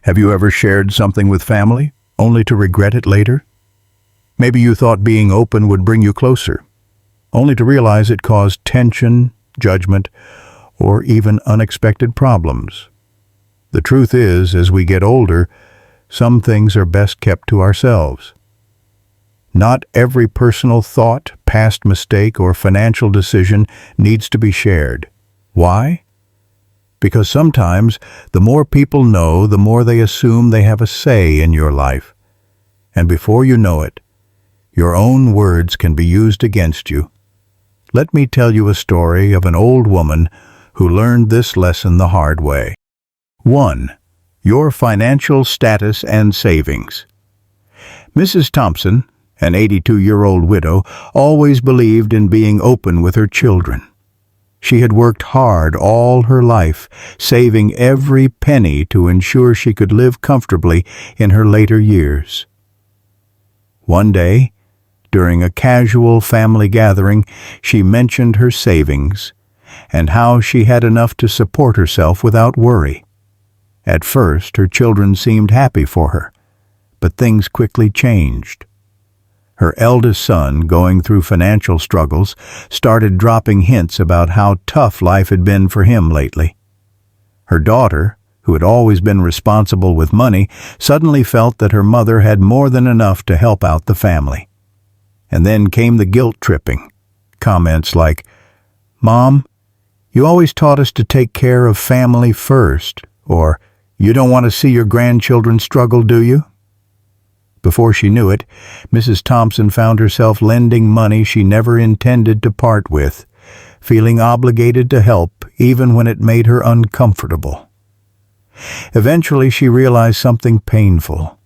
Have you ever shared something with family, only to regret it later? Maybe you thought being open would bring you closer, only to realize it caused tension, judgment, or even unexpected problems. The truth is, as we get older, some things are best kept to ourselves. Not every personal thought, past mistake, or financial decision needs to be shared. Why? Because sometimes the more people know, the more they assume they have a say in your life. And before you know it, your own words can be used against you. Let me tell you a story of an old woman who learned this lesson the hard way. 1. Your financial status and savings. Mrs. Thompson, an 82-year-old widow, always believed in being open with her children. She had worked hard all her life, saving every penny to ensure she could live comfortably in her later years. One day, during a casual family gathering, she mentioned her savings and how she had enough to support herself without worry. At first, her children seemed happy for her, but things quickly changed. Her eldest son, going through financial struggles, started dropping hints about how tough life had been for him lately. Her daughter, who had always been responsible with money, suddenly felt that her mother had more than enough to help out the family. And then came the guilt-tripping. Comments like, "Mom, you always taught us to take care of family first," or, "You don't want to see your grandchildren struggle, do you?" Before she knew it, Mrs. Thompson found herself lending money she never intended to part with, feeling obligated to help even when it made her uncomfortable. Eventually, she realized something painful.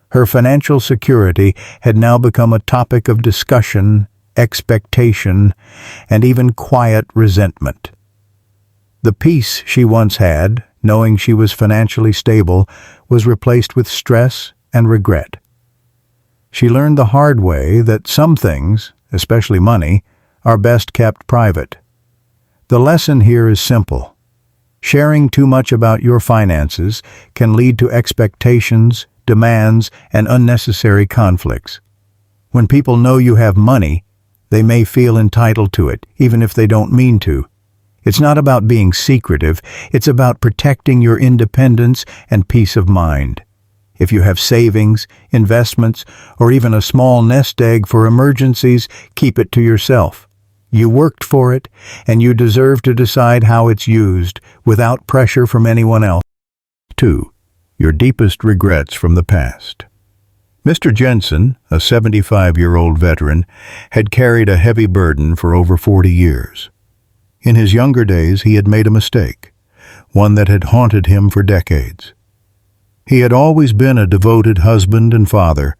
Her financial security had now become a topic of discussion, expectation, and even quiet resentment. The peace she once had, knowing she was financially stable, was replaced with stress and regret. She learned the hard way that some things, especially money, are best kept private. The lesson here is simple. Sharing too much about your finances can lead to expectations, demands, and unnecessary conflicts. When people know you have money, they may feel entitled to it, even if they don't mean to. It's not about being secretive, it's about protecting your independence and peace of mind. If you have savings, investments, or even a small nest egg for emergencies, keep it to yourself. You worked for it, and you deserve to decide how it's used without pressure from anyone else. 2. Your deepest regrets from the past. Mr. Jensen, a 75-year-old veteran, had carried a heavy burden for over 40 years. In his younger days, he had made a mistake, one that had haunted him for decades. He had always been a devoted husband and father,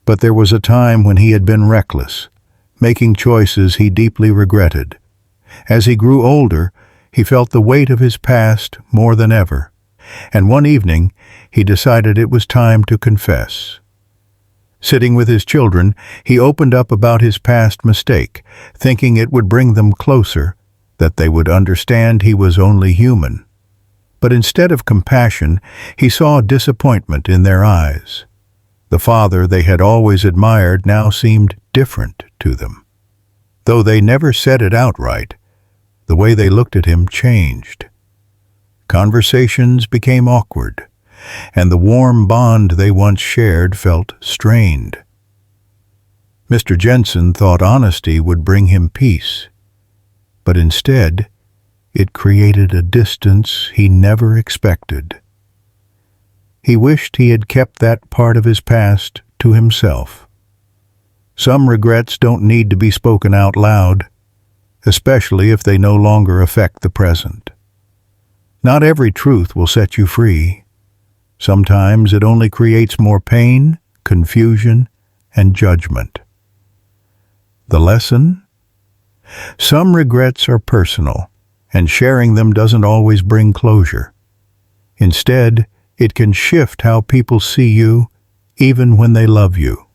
but there was a time when he had been reckless, making choices he deeply regretted. As he grew older, he felt the weight of his past more than ever, and one evening he decided it was time to confess. Sitting with his children, he opened up about his past mistake, thinking it would bring them closer, that they would understand he was only human. But instead of compassion, he saw disappointment in their eyes. The father they had always admired now seemed different to them. Though they never said it outright, the way they looked at him changed. Conversations became awkward, and the warm bond they once shared felt strained. Mr. Jensen thought honesty would bring him peace, but instead, it created a distance he never expected. He wished he had kept that part of his past to himself. Some regrets don't need to be spoken out loud, especially if they no longer affect the present. Not every truth will set you free. Sometimes it only creates more pain, confusion, and judgment. The lesson? Some regrets are personal, and sharing them doesn't always bring closure. Instead, it can shift how people see you, even when they love you.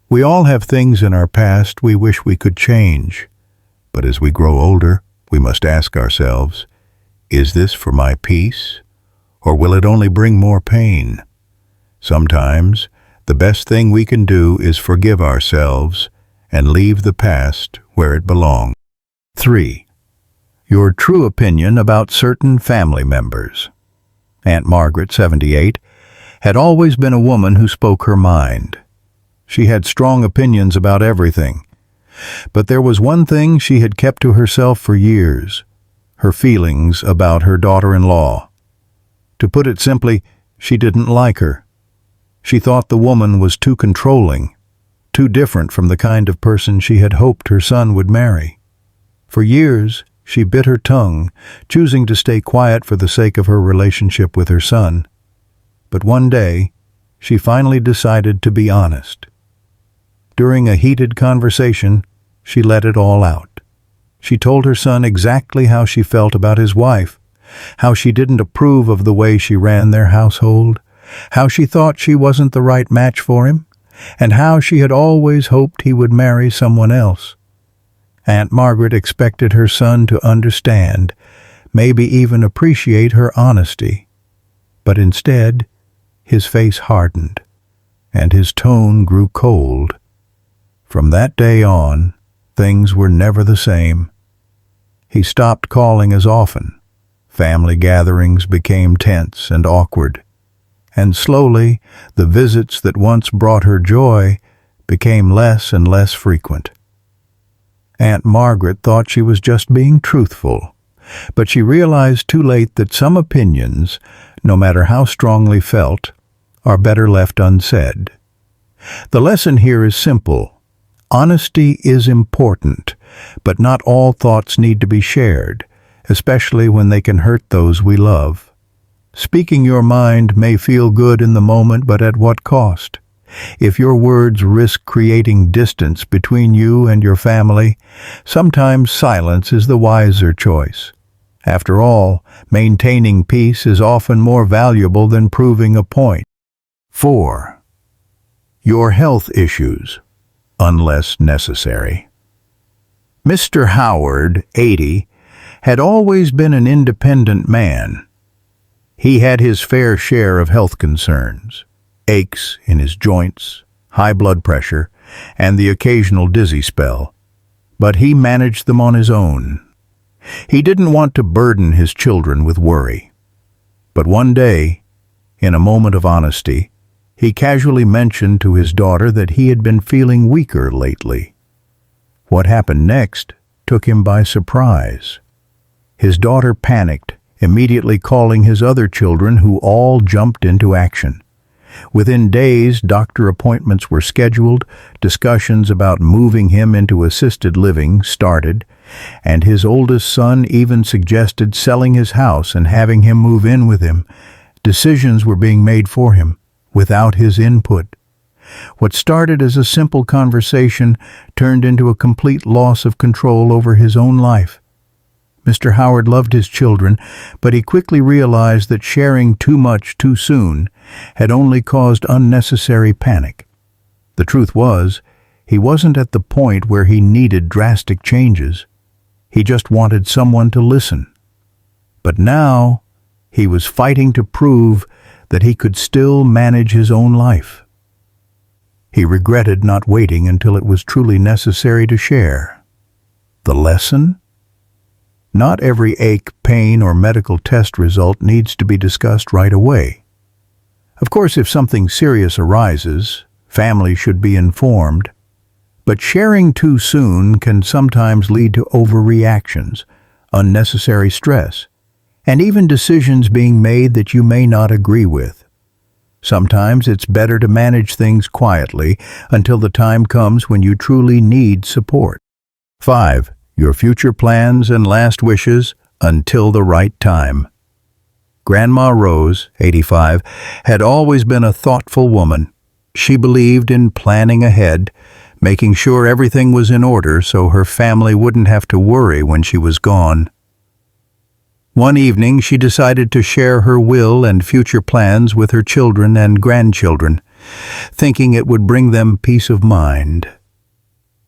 We all have things in our past we wish we could change, but as we grow older, we must ask ourselves, is this for my peace, Or will it only bring more pain? Sometimes, the best thing we can do is forgive ourselves and leave the past where it belongs. 3. Your true opinion about certain family members. Aunt Margaret, 78, had always been a woman who spoke her mind. She had strong opinions about everything. But there was one thing she had kept to herself for years: her feelings about her daughter-in-law. To put it simply, she didn't like her. She thought the woman was too controlling, too different from the kind of person she had hoped her son would marry. For years, she bit her tongue, choosing to stay quiet for the sake of her relationship with her son. But one day, she finally decided to be honest. During a heated conversation, she let it all out. She told her son exactly how she felt about his wife, how she didn't approve of the way she ran their household, how she thought she wasn't the right match for him, and how she had always hoped he would marry someone else. Aunt Margaret expected her son to understand, maybe even appreciate her honesty. But instead, his face hardened, and his tone grew cold. From that day on, things were never the same. He stopped calling as often. Family gatherings became tense and awkward. And slowly, the visits that once brought her joy became less and less frequent. Aunt Margaret thought she was just being truthful, but she realized too late that some opinions, no matter how strongly felt, are better left unsaid. The lesson here is simple. Honesty is important, but not all thoughts need to be shared, especially when they can hurt those we love. Speaking your mind may feel good in the moment, but at what cost? If your words risk creating distance between you and your family, sometimes silence is the wiser choice. After all, maintaining peace is often more valuable than proving a point. 4. Your health issues, unless necessary. Mr. Howard, 80, had always been an independent man. He had his fair share of health concerns, aches in his joints, high blood pressure, and the occasional dizzy spell. But he managed them on his own. He didn't want to burden his children with worry. But one day, in a moment of honesty, he casually mentioned to his daughter that he had been feeling weaker lately. What happened next took him by surprise. His daughter panicked, immediately calling his other children, who all jumped into action. Within days, doctor appointments were scheduled, discussions about moving him into assisted living started, and his oldest son even suggested selling his house and having him move in with him. Decisions were being made for him, without his input. What started as a simple conversation turned into a complete loss of control over his own life. Mr. Howard loved his children, but he quickly realized that sharing too much too soon had only caused unnecessary panic. The truth was, he wasn't at the point where he needed drastic changes. He just wanted someone to listen. But now, he was fighting to prove that he could still manage his own life. He regretted not waiting until it was truly necessary to share. The lesson? Not every ache, pain, or medical test result needs to be discussed right away. Of course, if something serious arises, family should be informed. But sharing too soon can sometimes lead to overreactions, unnecessary stress, and even decisions being made that you may not agree with. Sometimes it's better to manage things quietly until the time comes when you truly need support. 5. Your future plans and last wishes until the right time. Grandma Rose, 85, had always been a thoughtful woman. She believed in planning ahead, making sure everything was in order so her family wouldn't have to worry when she was gone. One evening, she decided to share her will and future plans with her children and grandchildren, thinking it would bring them peace of mind.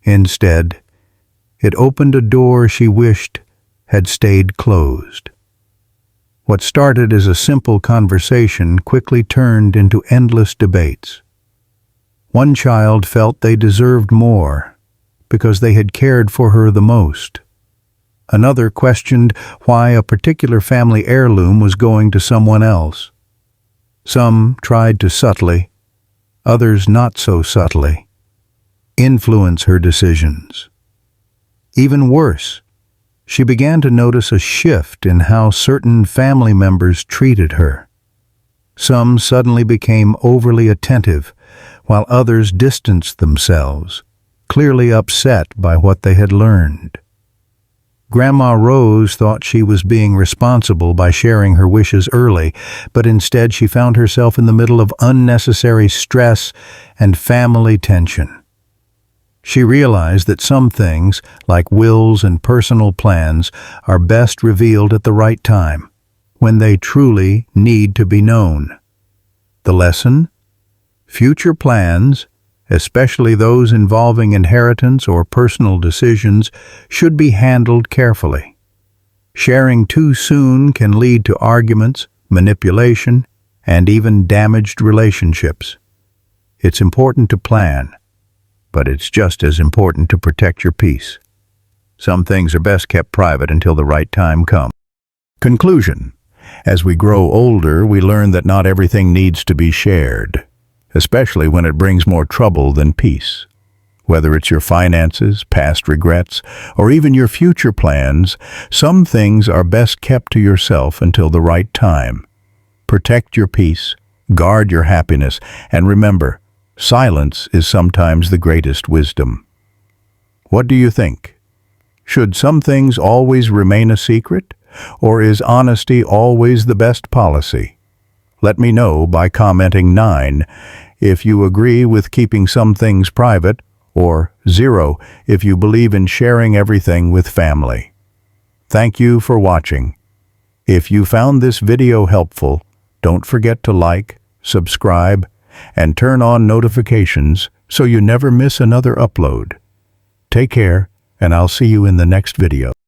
Instead, it opened a door she wished had stayed closed. What started as a simple conversation quickly turned into endless debates. One child felt they deserved more because they had cared for her the most. Another questioned why a particular family heirloom was going to someone else. Some tried to subtly, others not so subtly, influence her decisions. Even worse, she began to notice a shift in how certain family members treated her. Some suddenly became overly attentive, while others distanced themselves, clearly upset by what they had learned. Grandma Rose thought she was being responsible by sharing her wishes early, but instead she found herself in the middle of unnecessary stress and family tension. She realized that some things, like wills and personal plans, are best revealed at the right time, when they truly need to be known. The lesson? Future plans, especially those involving inheritance or personal decisions, should be handled carefully. Sharing too soon can lead to arguments, manipulation, and even damaged relationships. It's important to plan, but it's just as important to protect your peace. Some things are best kept private until the right time comes. Conclusion. As we grow older, we learn that not everything needs to be shared, especially when it brings more trouble than peace. Whether it's your finances, past regrets, or even your future plans, some things are best kept to yourself until the right time. Protect your peace, guard your happiness, and remember, silence is sometimes the greatest wisdom. What do you think? Should some things always remain a secret, or is honesty always the best policy? Let me know by commenting 9 if you agree with keeping some things private, or 0 if you believe in sharing everything with family. Thank you for watching. If you found this video helpful, don't forget to like, subscribe, and turn on notifications so you never miss another upload. Take care, and I'll see you in the next video.